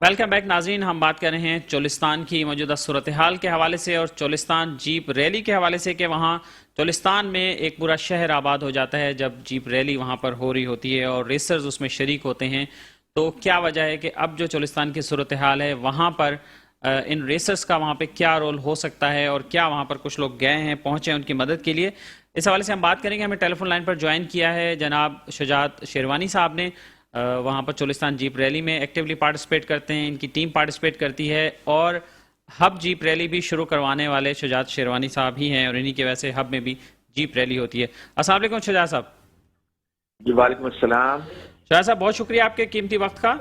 Welcome back ناظرین، ہم بات کر رہے ہیں چولستان کی موجودہ صورتحال کے حوالے سے اور چولستان جیپ ریلی کے حوالے سے کہ وہاں چولستان میں ایک پورا شہر آباد ہو جاتا ہے جب جیپ ریلی وہاں پر ہو رہی ہوتی ہے اور ریسرز اس میں شریک ہوتے ہیں. تو کیا وجہ ہے کہ اب جو چولستان کی صورتحال ہے وہاں پر ان ریسرز کا وہاں پہ کیا رول ہو سکتا ہے اور کیا وہاں پر کچھ لوگ گئے ہیں، پہنچے ہیں ان کی مدد کے لیے؟ اس حوالے سے ہم بات کریں گے. ہمیں ٹیلی فون لائن پر جوائن کیا ہے جناب شجاعت شیروانی صاحب نے. وہاں پر چولستان جیپ ریلی میں ایکٹیولی پارٹیسپیٹ کرتے ہیں، ان کی ٹیم پارٹیسپیٹ کرتی ہے اور ہب جیپ ریلی بھی شروع کروانے والے شجاعت شیروانی صاحب ہی ہیں اور انہی کی وجہ سے ہب میں بھی جیپ ریلی ہوتی ہے. السلام علیکم شجاعت صاحب. جی وعلیکم السلام. شجاعت صاحب بہت شکریہ آپ کے قیمتی وقت کا.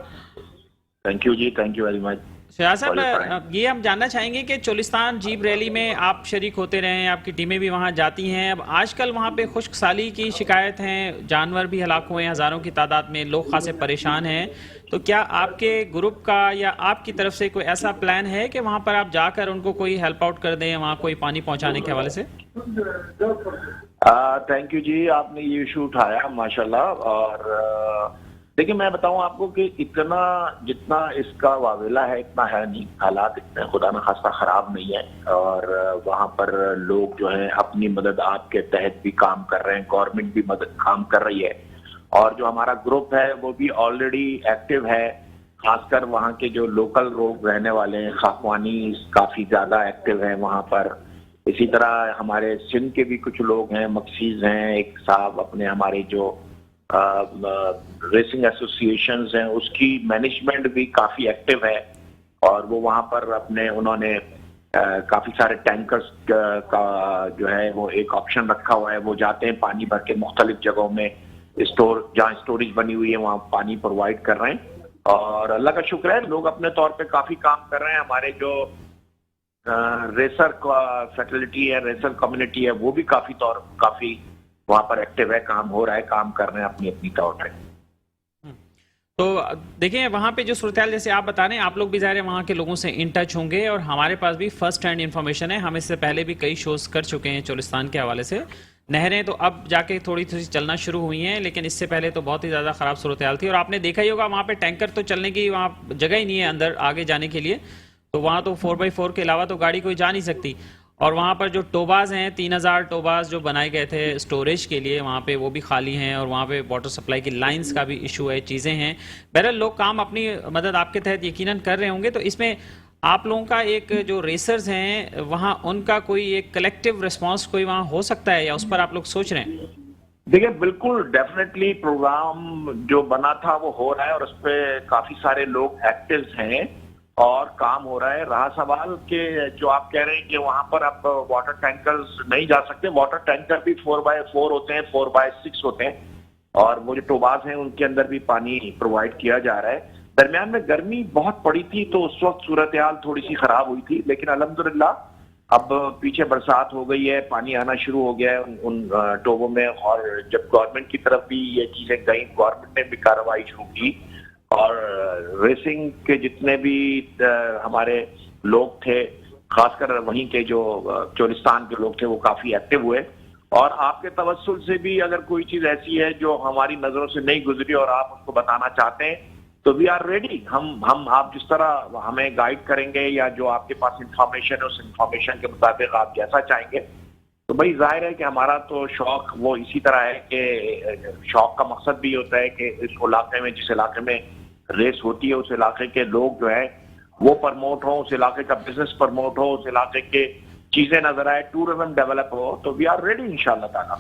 تھینک یو جی، thank you very much. Shujaat صاحب یہ ہم جاننا چاہیں گے کہ چولستان جیپ ریلی میں آپ شریک ہوتے رہے ہیں، آپ کی ٹیمیں بھی وہاں جاتی ہیں. اب آج کل وہاں پہ خشک سالی کی شکایت ہیں، جانور بھی ہلاک ہوئے ہیں ہزاروں کی تعداد میں، لوگ خاصے پریشان ہیں. تو کیا آپ کے گروپ کا یا آپ کی طرف سے کوئی ایسا پلان ہے کہ وہاں پر آپ جا کر ان کو کوئی ہیلپ آؤٹ کر دیں، وہاں کوئی پانی پہنچانے کے حوالے سے؟ تھینک یو جی، آپ نے یہ ایشو اٹھایا ماشاءاللہ. اور دیکھیں میں بتاؤں آپ کو کہ اتنا جتنا اس کا واویلا ہے اتنا ہے نہیں. حالات اتنے خدا نخواستہ خراب نہیں ہے اور وہاں پر لوگ جو ہیں اپنی مدد آپ کے تحت بھی کام کر رہے ہیں، گورنمنٹ بھی مدد کام کر رہی ہے اور جو ہمارا گروپ ہے وہ بھی آلریڈی ایکٹیو ہے. خاص کر وہاں کے جو لوکل لوگ رہنے والے ہیں، خاکوانی کافی زیادہ ایکٹیو ہیں وہاں پر. اسی طرح ہمارے سندھ کے بھی کچھ لوگ ہیں، مقصیز ہیں، ایک صاحب اپنے ہمارے جو ریسنگ ایسوسیشنز ہیں اس کی مینجمنٹ بھی کافی ایکٹیو ہے اور وہ وہاں پر اپنے انہوں نے کافی سارے ٹینکرز کا جو ہے وہ ایک آپشن رکھا ہوا ہے. وہ جاتے ہیں پانی بھر کے مختلف جگہوں میں جہاں اسٹوریج بنی ہوئی ہے وہاں پانی پرووائڈ کر رہے ہیں اور اللہ کا شکر ہے لوگ اپنے طور پہ کافی کام کر رہے ہیں. ہمارے جو ریسر فیکلٹی ہے، ریسر کمیونٹی ہے، وہ بھی کافی وہاں پر ایکٹیو ہے، کام ہو رہا ہے، کام کر رہے ہیں اپنی اپنی طور پہ. تو دیکھیں وہاں پہ جو صورتحال جیسے آپ بتا رہے ہیں، آپ لوگ بھی ظاہر ہے وہاں کے لوگوں سے ان ٹچ ہوں گے اور ہمارے پاس بھی فرسٹ ہینڈ انفارمیشن ہے. ہم اس سے پہلے بھی کئی شوز کر چکے ہیں چولستان کے حوالے سے. نہریں تو اب جا کے تھوڑی چلنا شروع ہوئی ہیں لیکن اس سے پہلے تو بہت ہی زیادہ خراب صورتحال تھی اور آپ نے دیکھا ہی ہوگا وہاں پہ ٹینکر تو چلنے کی وہاں جگہ ہی نہیں ہے اندر آگے جانے کے لیے. تو وہاں تو 4x4 کے علاوہ تو گاڑی کوئی جا نہیں سکتی اور وہاں پر جو ٹوباز ہیں 3000 ٹوباز جو بنائے گئے تھے اسٹوریج کے لیے وہاں پہ وہ بھی خالی ہیں اور وہاں پہ واٹر سپلائی کی لائنز کا بھی ایشو ہے، چیزیں ہیں. بہرحال لوگ کام اپنی مدد آپ کے تحت یقیناً کر رہے ہوں گے. تو اس میں آپ لوگوں کا ایک جو ریسرز ہیں وہاں ان کا کوئی ایک کلیکٹیو ریسپانس کوئی وہاں ہو سکتا ہے یا اس پر آپ لوگ سوچ رہے ہیں؟ دیکھیں بالکل ڈیفینیٹلی پروگرام جو بنا تھا وہ ہو رہا ہے اور اس پہ کافی سارے لوگ ایکٹیو ہیں اور کام ہو رہا ہے. رہا سوال کہ جو آپ کہہ رہے ہیں کہ وہاں پر اب واٹر ٹینکرز نہیں جا سکتے، واٹر ٹینکر بھی 4x4 ہوتے ہیں، 4x6 ہوتے ہیں اور وہ جو ٹوباز ہیں ان کے اندر بھی پانی پرووائڈ کیا جا رہا ہے. درمیان میں گرمی بہت پڑی تھی تو اس وقت صورتحال تھوڑی سی خراب ہوئی تھی لیکن الحمدللہ اب پیچھے برسات ہو گئی ہے، پانی آنا شروع ہو گیا ہے ان ٹوبوں میں اور جب گورنمنٹ کی طرف بھی یہ چیزیں گئیں، گورنمنٹ نے بھی کارروائی شروع کی اور ریسنگ کے جتنے بھی ہمارے لوگ تھے خاص کر وہیں کے جو چولستان کے لوگ تھے وہ کافی ایکٹیو ہوئے. اور آپ کے توسل سے بھی اگر کوئی چیز ایسی ہے جو ہماری نظروں سے نہیں گزری اور آپ اس کو بتانا چاہتے ہیں تو وی آر ریڈی. ہم آپ جس طرح ہمیں گائیڈ کریں گے یا جو آپ کے پاس انفارمیشن ہے اس انفارمیشن کے مطابق آپ جیسا چاہیں گے تو بھائی ظاہر ہے کہ ہمارا تو شوق وہ اسی طرح ہے کہ شوق کا مقصد بھی ہوتا ہے کہ اس علاقے میں جس علاقے میں ریس ہوتی ہے اس علاقے کے لوگ جو ہیں وہ پرموٹ ہوں، اس علاقے کا بزنس پرموٹ ہو، اس علاقے کے چیزیں نظر آئے، ٹورزم ڈیولپ ہو. تو وی آر ریڈی انشاءاللہ تعالیٰ.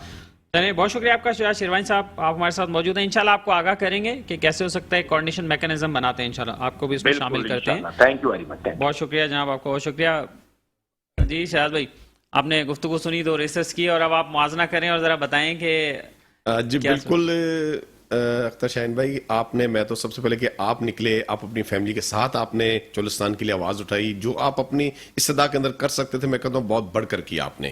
چلیے بہت شکریہ آپ کا شجاعت شیروانی صاحب، آپ ہمارے ساتھ موجود ہیں. انشاءاللہ آپ کو آگاہ کریں گے کہ کیسے ہو سکتا ہے کوارڈینیشن میکانزم بناتے ہیں، انشاءاللہ آپ کو بھی اس میں شامل کرتے ہیں. تھینک یو ویری مچ. بہت شکریہ جناب، آپ کو بہت شکریہ. جی شہزاد بھائی، آپ نے گفتگو سنی تو ریسرچ کی اور اب آپ موازنہ کریں اور ذرا بتائیں کہ جی بالکل اختر شاہین بھائی، آپ نے میں تو سب سے پہلے کہ آپ نکلے، آپ اپنی فیملی کے ساتھ آپ نے چولستان کے لیے آواز اٹھائی، جو آپ اپنی استدعا کے اندر کر سکتے تھے میں کہتا ہوں بہت بڑھ کر کیا آپ نے،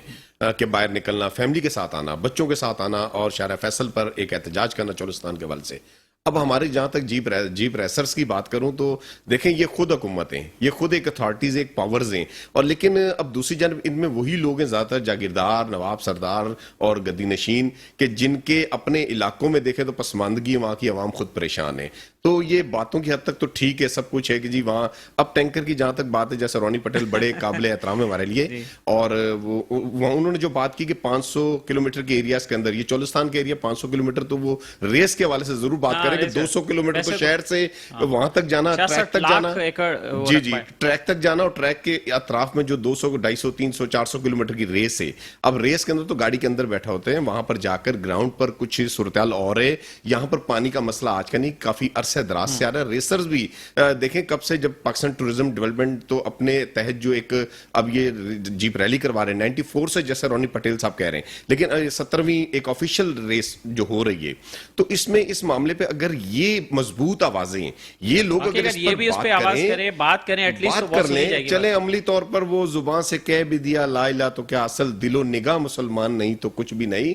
کہ باہر نکلنا، فیملی کے ساتھ آنا، بچوں کے ساتھ آنا اور شارع فیصل پر ایک احتجاج کرنا چولستان کے حوالے سے. اب ہمارے جہاں تک جیپ ریسرز کی بات کروں تو دیکھیں یہ خود حکومتیں، یہ خود ایک اتھارٹیز، ایک پاورز ہیں اور لیکن اب دوسری جانب ان میں وہی لوگ ہیں زیادہ تر جاگیردار، نواب سردار اور گدی نشین کہ جن کے اپنے علاقوں میں دیکھیں تو پسماندگی وہاں کی عوام خود پریشان ہے. تو یہ باتوں کی حد تک تو ٹھیک ہے, سب کچھ ہے کہ جی وہاں اب ٹینکر کی جہاں تک بات ہے, جیسے رونی پٹیل بڑے قابل احترام ہے ہمارے لیے, اور وہ انہوں نے جو بات کی کہ 500 کلومیٹر کے ایریاز کے اندر, یہ چولستان کے ایریا 500 کلومیٹر, تو وہ ریس کے حوالے سے ضرور بات کریں کہ 200 کلومیٹر تو شہر سے وہاں تک جانا, ٹریک تک جانا, جی جی ٹریک تک جانا, اور ٹریک کے اطراف میں جو 200 250 300 400 کلومیٹر کی ریس ہے. اب ریس کے اندر تو گاڑی کے اندر بیٹھا ہوتے ہیں, وہاں پر جا کر گراؤنڈ پر کچھ صورتحال اور ہے. یہاں پر پانی کا مسئلہ آج کا نہیں, کافی عرصہ دراز سے آ رہا ہے. ریسرز بھی دیکھیں کب سے, جب پاکستان ٹورزم ڈیولپمنٹ تو اپنے تحت جو ایک اب یہ جیپ ریلی کروا رہے ہیں 94 سے, جیسے رونی پٹیل صاحب کہہ رہے ہیں, لیکن 17ویں ایک آفیشیل ریس جو ہو رہی ہے, تو اس میں اس معاملے پہ اگر یہ مضبوط آوازیں, یہ لوگ اگر اس پر بات کریں بات کر لیں, چلیں عملی طور پر وہ زبان سے کہہ بھی دیا لا الہ تو کیا, اصل دل و نگاہ مسلمان نہیں تو کچھ بھی نہیں,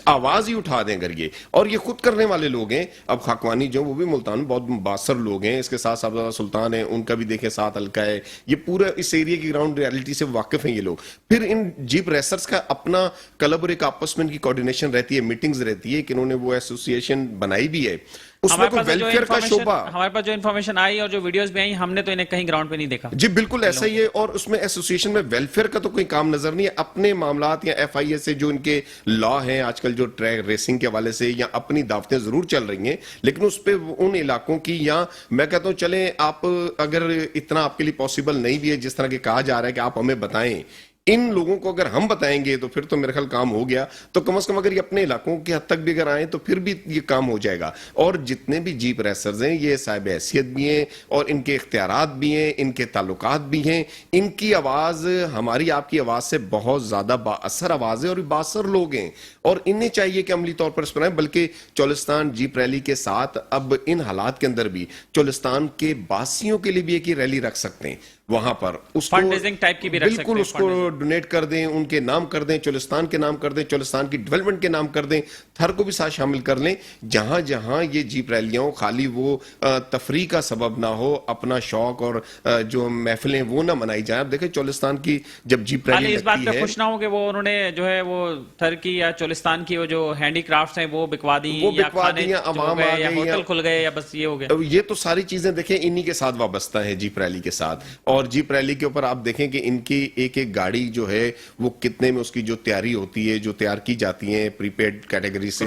آواز ہی اٹھا دیں اگر یہ, اور یہ خود کرنے والے لوگ ہیں. اب خاکوانی جو وہ بھی ملتان بہت باثر لوگ ہیں, اس کے ساتھ صاحبزادہ سلطان ہیں, ان کا بھی دیکھیں ساتھ حلقہ ہے, یہ پورا اس ایریا کی گراؤنڈ ریالٹی سے واقف ہیں یہ لوگ. پھر ان جیپ ریسرز کا اپنا کلب اور ایک آپس میں ان کی کوارڈینیشن رہتی ہے, میٹنگز رہتی ہے کہ انہوں نے وہ ایسوسیشن بنائی بھی ہے, اس میں کوئی ویلفیئر کا شعبہ. ہمارے پاس جو انفارمیشن آئی اور جو ویڈیوز بھی آئی, ہم نے تو انہیں کہیں گراؤنڈ پہ نہیں دیکھا. جی بالکل ایسا ہی ہے, اور اس میں ایسوسیشن میں ویلفیئر کا تو کوئی کام نظر نہیں ہے. اپنے معاملات یا ایف آئی اے سے جو ان کے لا ہیں آج کل جو ٹریک ریسنگ کے حوالے سے, یا اپنی دعوتیں ضرور چل رہی ہیں, لیکن اس پہ ان علاقوں کی, یا میں کہتا ہوں چلیں آپ اگر اتنا آپ کے لیے پاسبل نہیں بھی ہے جس طرح کہ کہا جا رہا ہے کہ آپ ہمیں بتائیں, ان لوگوں کو اگر ہم بتائیں گے تو پھر تو میرے خیال کام ہو گیا. تو کم از کم اگر یہ اپنے علاقوں کی حد تک بھی اگر آئیں تو پھر بھی یہ کام ہو جائے گا. اور جتنے بھی جیپ ریسرز ہیں یہ صاحب حیثیت بھی ہیں, اور ان کے اختیارات بھی ہیں, ان کے تعلقات بھی ہیں. ان کی آواز ہماری آپ کی آواز سے بہت زیادہ با اثر آواز ہے, اور باثر لوگ ہیں, اور انہیں چاہیے کہ عملی طور پر اس پر آئیں. بلکہ چولستان جیپ ریلی کے ساتھ اب ان حالات کے اندر بھی چولستان کے باسیوں کے لیے بھی ایک ریلی رکھ سکتے ہیں وہاں پر, اس کو بالکل اس کو ڈونیٹ کر دیں, ان کے نام کر دیں, چولستان کے نام کر دیں, چولستان کی ڈیولپمنٹ کے نام کر دیں, تھر کو بھی ساتھ شامل کر لیں. جہاں جہاں یہ جیپ ریلیاں ہوں, خالی وہ تفریح کا سبب نہ ہو, اپنا شوق اور جو محفلیں وہ نہ منائی جائیں. اب دیکھیں چولستان کی جب جیپ ریلی اس بات پہ خوش نہ ہو کہ وہ انہوں نے جو ہے وہ تھر کی یا چولستان کی وہ جو ہینڈی کرافٹس ہیں وہ بکوا دی, یا عوام آ گئی, ہوٹل کھل گئے, یا بس یہ ہو گیا. یہ تو ساری چیزیں دیکھیں انہی کے ساتھ وابستہ ہیں جیپ ریلی کے ساتھ. اور جیپ ریلی کے اوپر آپ دیکھیں کہ ان کی ایک ایک گاڑی جو ہے وہ کتنے میں اس کی جو تیاری ہوتی ہے, جو تیار کی جاتی ہیں پری پیڈ کیٹیگری سے,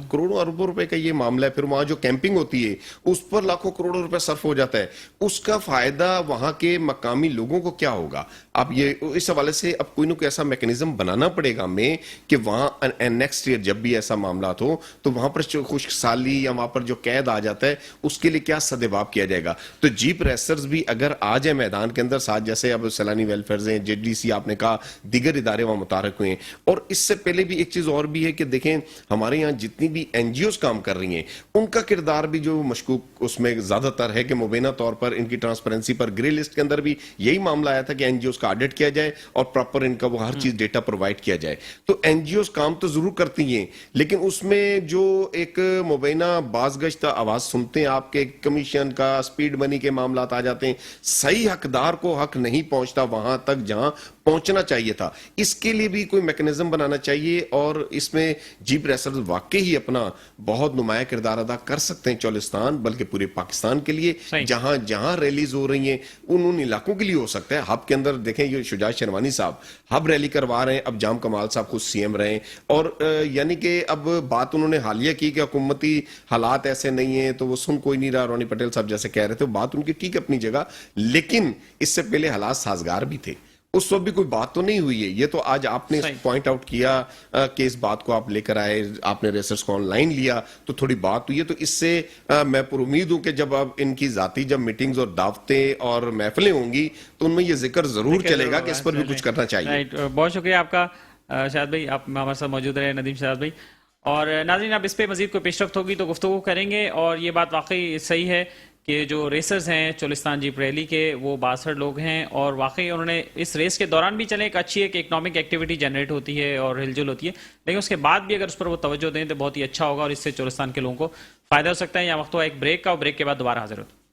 کروڑوں اربوں روپے کا یہ معاملہ ہے. پھر وہاں جو کیمپنگ ہوتی ہے اس پر لاکھوں کروڑوں روپے صرف ہو جاتا ہے. اس کا فائدہ وہاں کے مقامی لوگوں کو کیا ہوگا؟ اب یہ اس حوالے سے اب کوئی نہ کوئی ایسا میکنزم بنانا پڑے گا ہمیں کہ وہاں نیکسٹ ایئر جب بھی ایسا معاملات ہو تو وہاں پر خشک سالی یا وہاں پر جو قید آ جاتا ہے اس کے لیے کیا سدباب کیا جائے گا. تو جیپ ریسرز بھی اگر آ جائے میدان کے اندر ساتھ, جیسے اب سیلانی ویلفیئرز ہیں, جے ڈی سی آپ نے کہا, دیگر ادارے وہاں متحرک ہوئے ہیں. اور اس سے پہلے بھی ایک چیز اور بھی ہے کہ دیکھیں ہمارے یہاں جتنی بھی این جی اوز کام کر رہی ہیں ان کا کردار بھی جو مشکوک اس میں زیادہ تر ہے کہ مبینہ طور پر ان کی ٹرانسپیرنسی پر گرے لسٹ کے اندر بھی یہی معاملہ آیا تھا کہ این جی اوز کا آڈٹ کیا جائے اور پراپر ان کا وہ ہر چیز ڈیٹا پرووائڈ کیا جائے. تو این جی اوز کام تو ضرور کرتی ہیں, لیکن اس میں جو ایک مبینہ باز گشتہ آواز سنتے ہیں آپ کے کمیشن کا, سپیڈ منی کے معاملات آ جاتے ہیں, صحیح حقدار کو حق نہیں پہنچتا وہاں تک جہاں پہنچنا چاہیے تھا. اس کے لیے بھی کوئی میکنزم بنانا چاہیے, اور اس میں جیپ ریسرز واقعی ہی اپنا بہت نمایاں کردار ادا کر سکتے ہیں چولستان بلکہ پورے پاکستان کے لیے. جہاں جہاں ریلیز ہو رہی ہیں ان علاقوں کے لیے ہو سکتا ہے. ہب کے اندر دیکھیں یہ شجاع شیروانی صاحب ہب ریلی کروا رہے ہیں, اب جام کمال صاحب خود سی ایم رہے ہیں, اور یعنی کہ اب بات انہوں نے حالیہ کی کہ حکومتی حالات ایسے نہیں ہیں تو وہ سن کوئی نہیں رہا. رونی پٹیل صاحب جیسے کہہ رہے تھے, بات ان کی ٹھیک ہے اپنی جگہ, لیکن اس سے پہلے حالات سازگار بھی تھے, اس وقت بھی کوئی بات تو نہیں ہوئی ہے. یہ تو آج آپ نے پوائنٹ آؤٹ کیا کہ اس بات کو آپ لے کر آئے, آپ نے ریسرچ کو آن لائن لیا تو تھوڑی بات ہوئی ہے. تو اس سے میں پر امید ہوں کہ جب اب ان کی ذاتی جب میٹنگز اور دعوتیں اور محفلیں ہوں گی تو ان میں یہ ذکر ضرور چلے گا کہ اس پر بھی کچھ کرنا چاہیے. بہت شکریہ آپ کا شہزاد بھائی, آپ ہمارے ساتھ موجود رہے, ندیم شہزاد بھائی. اور ناظرین اب اس پہ مزید کوئی پیش رفت ہوگی تو گفتگو کریں گے. اور یہ بات واقعی صحیح ہے کہ جو ریسرز ہیں چولستان جیپ ریلی کے وہ 62 لوگ ہیں, اور واقعی انہوں نے اس ریس کے دوران بھی چلے ایک اچھی ایک اکنامک ایکٹیویٹی جنریٹ ہوتی ہے اور ہل جل ہوتی ہے, لیکن اس کے بعد بھی اگر اس پر وہ توجہ دیں تو بہت ہی اچھا ہوگا اور اس سے چولستان کے لوگوں کو فائدہ ہو سکتا ہے. یا وقت ہوا ایک بریک کا, اور بریک کے بعد دوبارہ حاضر ہوتے ہیں.